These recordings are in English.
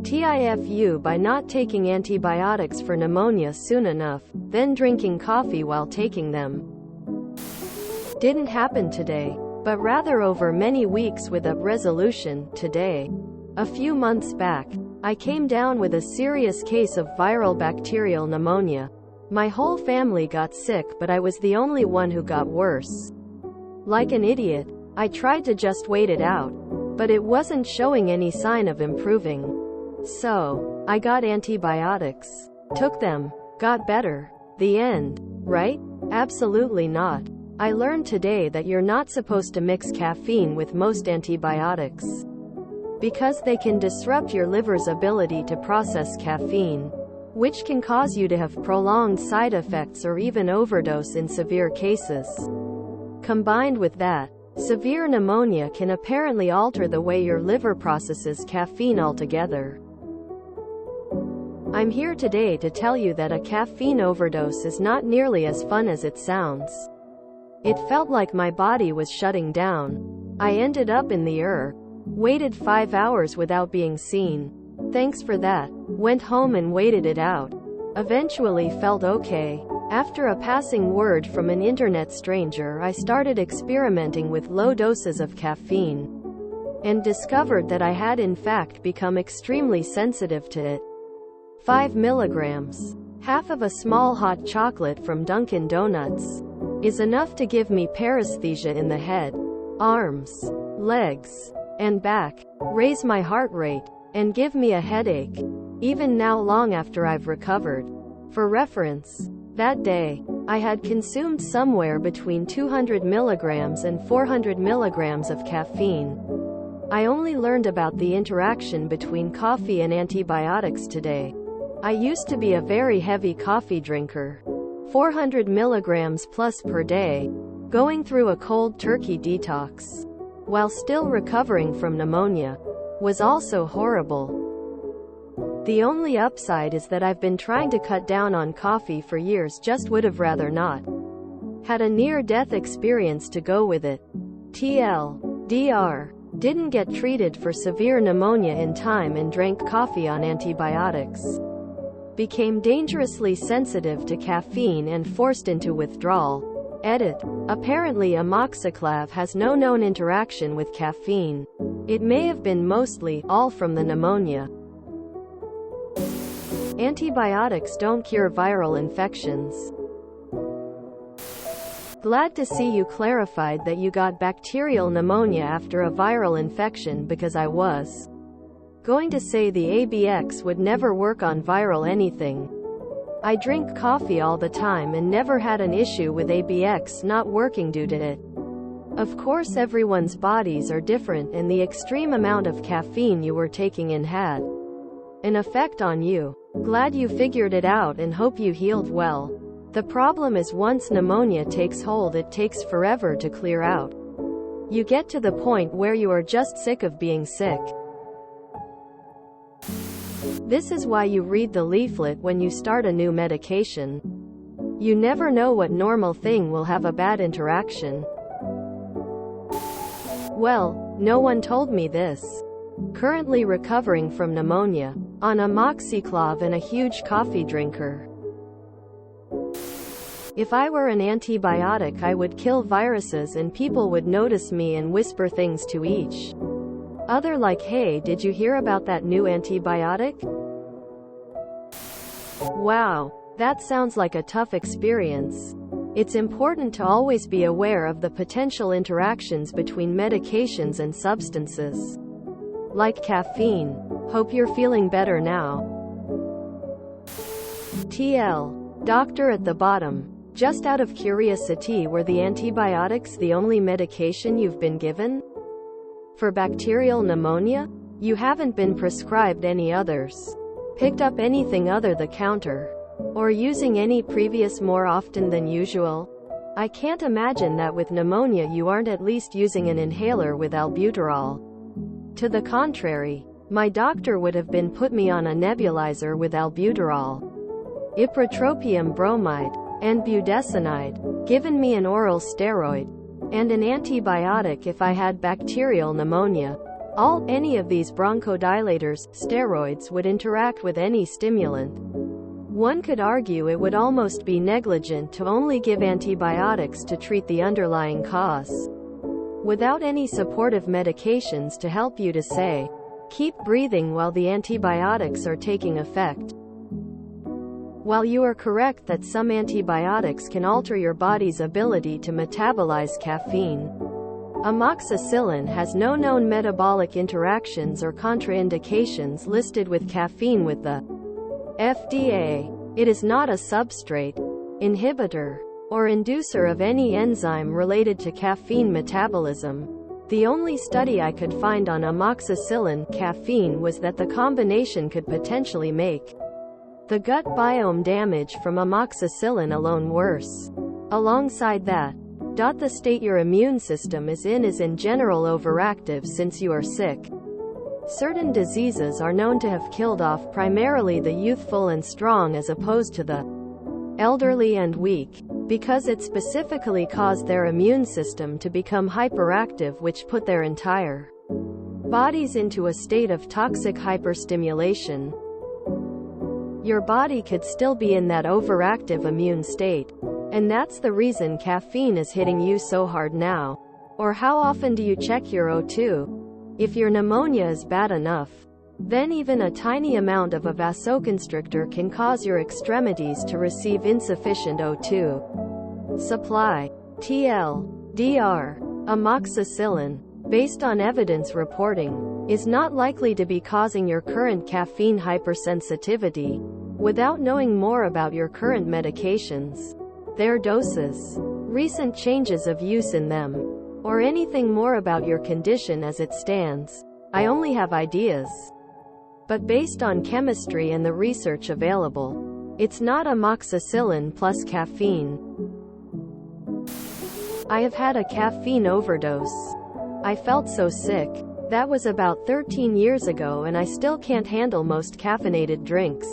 TIFU by not taking antibiotics for pneumonia soon enough, then drinking coffee while taking them. Didn't happen today, but rather over many weeks with a resolution today. A few months back, I came down with a serious case of viral bacterial pneumonia. My whole family got sick, but I was the only one who got worse. Like an idiot, I tried to just wait it out, but it wasn't showing any sign of improving. So, I got antibiotics. Took them. Got better. The end. Right? Absolutely not. I learned today that you're not supposed to mix caffeine with most antibiotics, because they can disrupt your liver's ability to process caffeine, which can cause you to have prolonged side effects or even overdose in severe cases. Combined with that, severe pneumonia can apparently alter the way your liver processes caffeine altogether. I'm here today to tell you that a caffeine overdose is not nearly as fun as it sounds. It felt like my body was shutting down. I ended up in the waited 5 hours without being seen. Thanks for that. Went home and waited it out. Eventually felt okay. After a passing word from an internet stranger, I started experimenting with low doses of caffeine, and discovered that I had in fact become extremely sensitive to it. 5 milligrams, half of a small hot chocolate from Dunkin' Donuts, is enough to give me paresthesia in the head, arms, legs, and back, raise my heart rate, and give me a headache, even now long after I've recovered. For reference, that day, I had consumed somewhere between 200 milligrams and 400 milligrams of caffeine. I only learned about the interaction between coffee and antibiotics today. I used to be a very heavy coffee drinker, 400 milligrams plus per day, going through a cold turkey detox, while still recovering from pneumonia, was also horrible. The only upside is that I've been trying to cut down on coffee for years, just would have rather not. Had a near-death experience to go with it. TLDR. Didn't get treated for severe pneumonia in time and drank coffee on antibiotics. Became dangerously sensitive to caffeine and forced into withdrawal. Edit. Apparently amoxiclav has no known interaction with caffeine. It may have been mostly, all from the pneumonia. Antibiotics don't cure viral infections. Glad to see you clarified that you got bacterial pneumonia after a viral infection, because I was going to say the ABX would never work on viral anything. I drink coffee all the time and never had an issue with ABX not working due to it. Of course everyone's bodies are different, and the extreme amount of caffeine you were taking in had an effect on you. Glad you figured it out and hope you healed well. The problem is once pneumonia takes hold, it takes forever to clear out. You get to the point where you are just sick of being sick. This is why you read the leaflet when you start a new medication. You never know what normal thing will have a bad interaction. Well, no one told me this. Currently recovering from pneumonia, on amoxiclav and a huge coffee drinker. If I were an antibiotic, I would kill viruses and people would notice me and whisper things to each other like, "Hey, did you hear about that new antibiotic?" Wow, that sounds like a tough experience. It's important to always be aware of the potential interactions between medications and substances, like caffeine. Hope you're feeling better now. TL. Doctor at the bottom. Just out of curiosity, were the antibiotics the only medication you've been given for bacterial pneumonia? You haven't been prescribed any others? Picked up anything other the counter? Or using any previous more often than usual? I can't imagine that with pneumonia you aren't at least using an inhaler with albuterol. To the contrary, my doctor would have been put me on a nebulizer with albuterol, ipratropium bromide, and budesonide, given me an oral steroid, and an antibiotic if I had bacterial pneumonia. Any of these bronchodilators, steroids, would interact with any stimulant. One could argue it would almost be negligent to only give antibiotics to treat the underlying cause, without any supportive medications to help you to say, keep breathing while the antibiotics are taking effect. While you are correct that some antibiotics can alter your body's ability to metabolize caffeine, amoxicillin has no known metabolic interactions or contraindications listed with caffeine with the FDA. It is not a substrate, inhibitor, or inducer of any enzyme related to caffeine metabolism. The only study I could find on amoxicillin caffeine was that the combination could potentially make the gut biome damage from amoxicillin alone worse. Alongside that, the state your immune system is in general overactive since you are sick. Certain diseases are known to have killed off primarily the youthful and strong as opposed to the elderly and weak, because it specifically caused their immune system to become hyperactive, which put their entire bodies into a state of toxic hyperstimulation. Your body could still be in that overactive immune state, and that's the reason caffeine is hitting you so hard now. Or how often do you check your O2? If your pneumonia is bad enough, then even a tiny amount of a vasoconstrictor can cause your extremities to receive insufficient O2 supply. TLDR, amoxicillin, based on evidence reporting, is not likely to be causing your current caffeine hypersensitivity, without knowing more about your current medications, their doses, recent changes of use in them, or anything more about your condition as it stands. I only have ideas, but based on chemistry and the research available, it's not amoxicillin plus caffeine. I have had a caffeine overdose. I felt so sick. That was about 13 years ago, and I still can't handle most caffeinated drinks.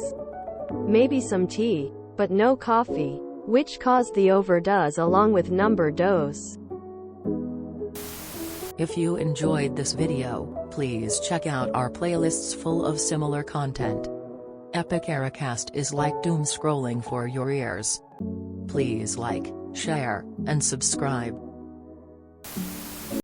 Maybe some tea, but no coffee, which caused the overdose along with number dose. If you enjoyed this video, please check out our playlists full of similar content. Epic Ericast is like doom scrolling for your ears. Please like, share, and subscribe.